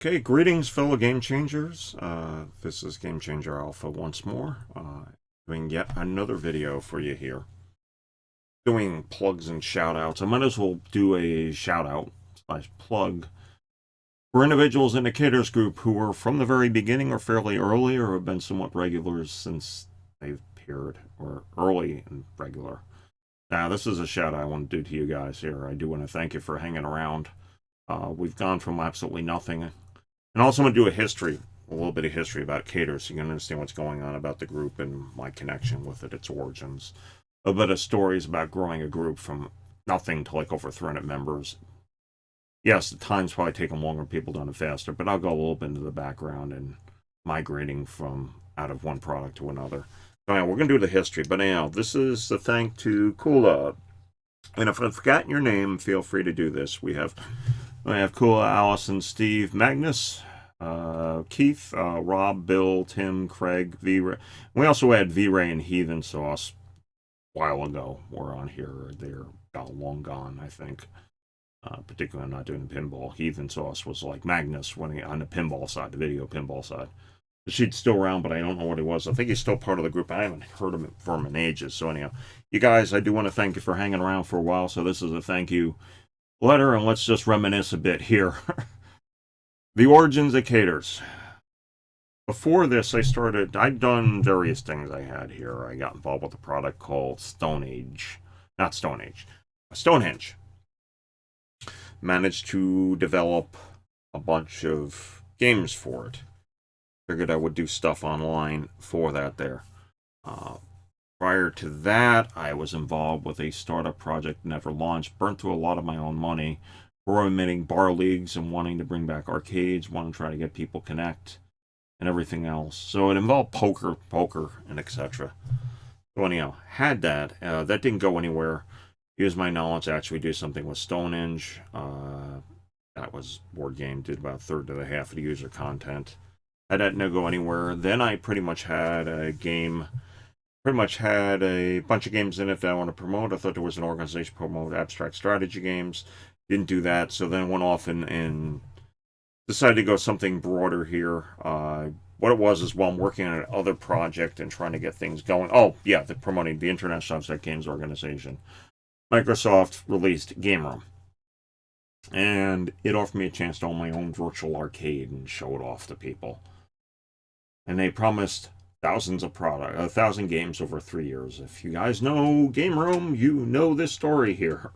Okay, greetings, fellow game changers. This is Game Changer Alpha once more, doing yet another video for you here. Doing plugs and shout outs. I might as well do a shout out slash plug for individuals in the CADERS group who were from the very beginning or fairly early or have been somewhat regulars since they've appeared, or early and regular. Now, this is a shout out I want to do to you guys here. I do want to thank you for hanging around. We've gone from absolutely nothing. And also, I'm going to do a little bit of history about CADERS so you can understand what's going on about the group and my connection with it, its origins. A bit of stories about growing a group from nothing to like over 300 members. Yes, the time's probably taken longer, people done it faster, but I'll go a little bit into the background and migrating from out of one product to another. So, we're going to do the history, but anyhow, this is the thank to Kula. And if I've forgotten your name, feel free to do this. We have Kula, Allison, Steve, Magnus, Keith, Rob, Bill, Tim, Craig, V-Ray. We also had V-Ray and Heathen Sauce a while ago. We're on here. They're long gone, I think. Particularly, I'm not doing the pinball. Heathen Sauce was like Magnus when on the pinball side, the video pinball side. She's still around, but I don't know what he was. I think he's still part of the group. I haven't heard from him in ages. So anyhow, you guys, I do want to thank you for hanging around for a while. So this is a thank you letter, and let's just reminisce a bit here. The origins of CADERS. Before this, I'd done various things I had here. I got involved with a product called Stonehenge. Managed to develop a bunch of games for it. Figured I would do stuff online for that there. Prior to that, I was involved with a startup project never launched, burnt through a lot of my own money, running bar leagues and wanting to bring back arcades, wanting to try to get people connect and everything else. So it involved poker, and etc. So anyhow, had that. That didn't go anywhere. Used my knowledge to actually do something with Stonehenge. That was board game, did about a third to the half of the user content. Had that no go anywhere. Then I pretty much had a bunch of games in it that I want to promote. I thought there was an organization promote abstract strategy games. Didn't do that, so then went off and decided to go something broader here. What it was is, while I'm working on another project and trying to get things going. Oh, yeah, promoting the International Abstract Games Organization. Microsoft released Game Room. And it offered me a chance to own my own virtual arcade and show it off to people. And they promised thousands of 1,000 games over 3 years. If you guys know Game Room, you know this story here.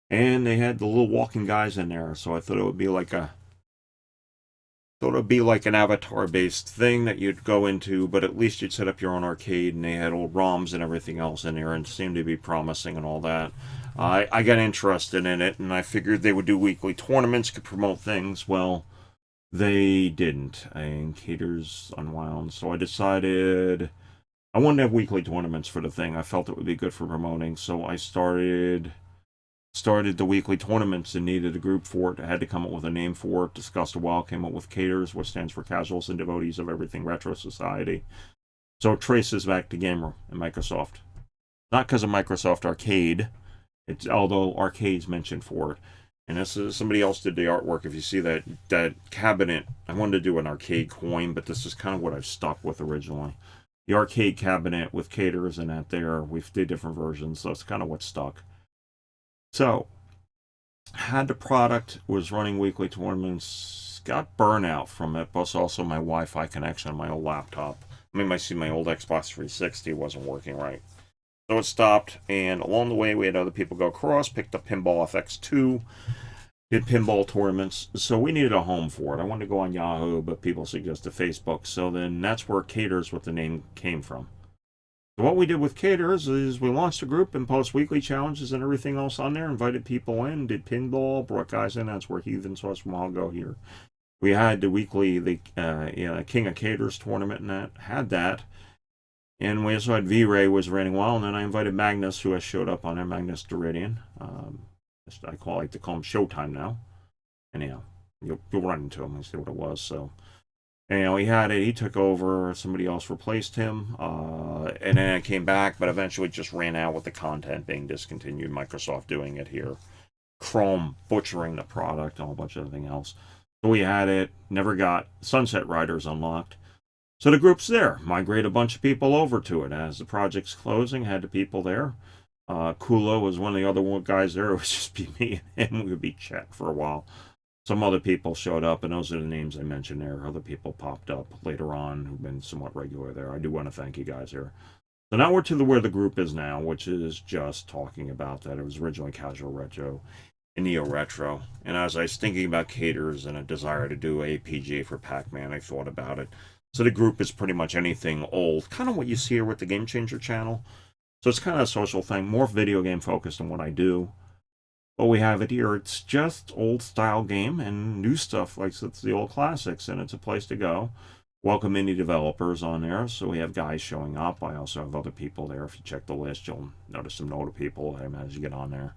And they had the little walking guys in there, so I thought it would be like an avatar-based thing that you'd go into, but at least you'd set up your own arcade, and they had old ROMs and everything else in there, and seemed to be promising and all that. I got interested in it, and I figured they would do weekly tournaments, could promote things. Well, they didn't, and CADERS unwound, so I decided I wanted to have weekly tournaments for the thing. I felt it would be good for promoting, so I started the weekly tournaments and needed a group for it. I had to come up with a name for it. Discussed a while, came up with CADERS, which stands for Casuals and Devotees of Everything Retro Society. So it traces back to Gamer and Microsoft. Not because of Microsoft Arcade, although Arcade's mentioned for it. And this is, somebody else did the artwork. If you see that cabinet, I wanted to do an arcade coin, but this is kind of what I've stuck with originally. The arcade cabinet with CADERS and that there. We did different versions, so it's kind of what stuck. So, had the product, was running weekly tournaments, got burnout from it, plus also my Wi-Fi connection on my old laptop. My old Xbox 360 wasn't working right. So it stopped, and along the way we had other people go across, picked up Pinball FX2, did pinball tournaments, so we needed a home for it. I wanted to go on Yahoo, but people suggested Facebook, so then that's where CADERS, what the name came from. So what we did with CADERS is we launched a group and post weekly challenges and everything else on there, invited people in, did pinball, brought guys in. That's where Heathen Sauce from I'll go here. We had the weekly, King of CADERS tournament, and that had that. And we also had V-Ray was running well, and then I invited Magnus, who has showed up on there, Magnus Deridian. I like to call him Showtime now. Anyhow, you'll run into him and see what it was. So, anyhow, he had it. He took over. Somebody else replaced him. And then it came back, but eventually just ran out with the content being discontinued. Microsoft doing it here. Chrome butchering the product and a whole bunch of everything else. So we had it, never got Sunset Riders unlocked. So the group's there. Migrate a bunch of people over to it. As the project's closing, had the people there. Kulo was one of the other guys there. It would just be me and him. We would be chatting for a while. Some other people showed up, and those are the names I mentioned there. Other people popped up later on who've been somewhat regular there. I do want to thank you guys here. So now we're to where the group is now, which is just talking about that. It was originally Casual Retro and Neo Retro. And as I was thinking about CADERS and a desire to do APG for Pac-Man, I thought about it. So the group is pretty much anything old, kind of what you see here with the Game Changer channel. So it's kind of a social thing, more video game focused than what I do. But we have it here. It's just old style game and new stuff like it's the old classics, and it's a place to go. Welcome indie developers on there. So we have guys showing up. I also have other people there. If you check the list, you'll notice some notable people as you get on there.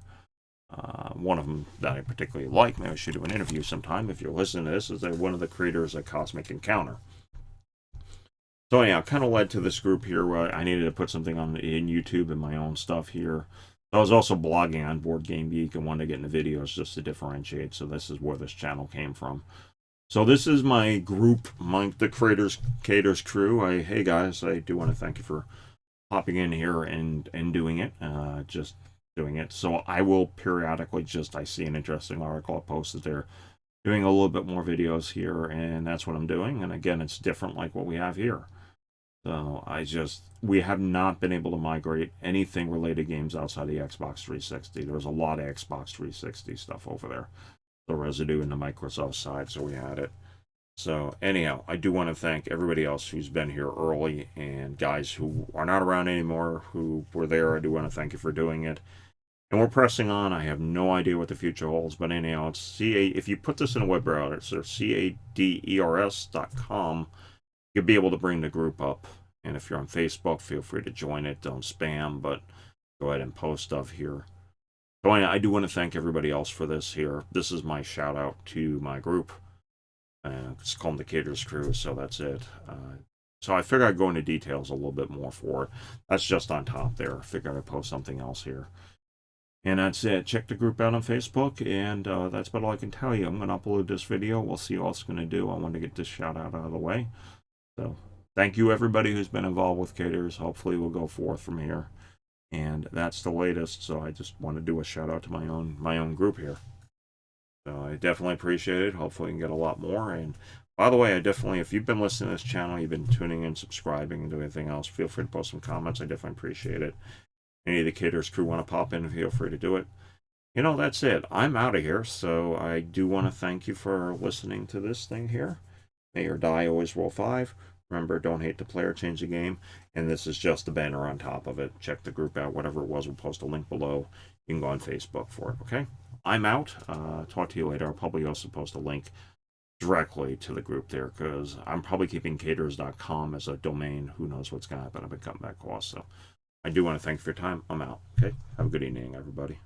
One of them that I particularly like, maybe I should do an interview sometime if you're listening to this, is one of the creators of Cosmic Encounter. So anyhow, kind of led to this group here where I needed to put something on in YouTube and my own stuff here. I was also blogging on Board Game Geek and wanted to get into videos just to differentiate. So this is where this channel came from. So this is my group, the CADERS crew. Hey guys, I do want to thank you for popping in here and doing it. Just doing it. So I will periodically I see an interesting article I posted there, doing a little bit more videos here, and that's what I'm doing. And again, it's different like what we have here. So we have not been able to migrate anything related games outside the Xbox 360. There was a lot of Xbox 360 stuff over there. The residue in the Microsoft side, so we had it. So anyhow, I do want to thank everybody else who's been here early, and guys who are not around anymore who were there. I do want to thank you for doing it. And we're pressing on. I have no idea what the future holds, but anyhow, it's if you put this in a web browser, it's caders.com. You'll be able to bring the group up. And if you're on Facebook, feel free to join it. Don't spam, but go ahead and post stuff here. So I do want to thank everybody else for this here. This is my shout out to my group. It's called the CADERS crew, so that's it. So I figured I'd go into details a little bit more for it. That's just on top there. I figured I'd post something else here. And that's it. Check the group out on Facebook, and that's about all I can tell you. I'm going to upload this video. We'll see what it's going to do. I want to get this shout out of the way. So thank you everybody who's been involved with CADERS. Hopefully we'll go forth from here. And that's the latest. So I just want to do a shout out to my own group here. So I definitely appreciate it. Hopefully we can get a lot more. And by the way, if you've been listening to this channel, you've been tuning in, subscribing, and doing anything else, feel free to post some comments. I definitely appreciate it. Any of the CADERS crew want to pop in, feel free to do it. That's it. I'm out of here. So I do want to thank you for listening to this thing here. May or die always roll 5. Remember, don't hate the player, change the game. And this is just the banner on top of it. Check the group out, whatever it was. We'll post a link below. You can go on Facebook for it, okay? I'm out. Talk to you later. I'll probably also post a link directly to the group there, because I'm probably keeping caders.com as a domain. Who knows what's going to happen. I've been cutting that cost. So I do want to thank you for your time. I'm out, okay? Have a good evening, everybody.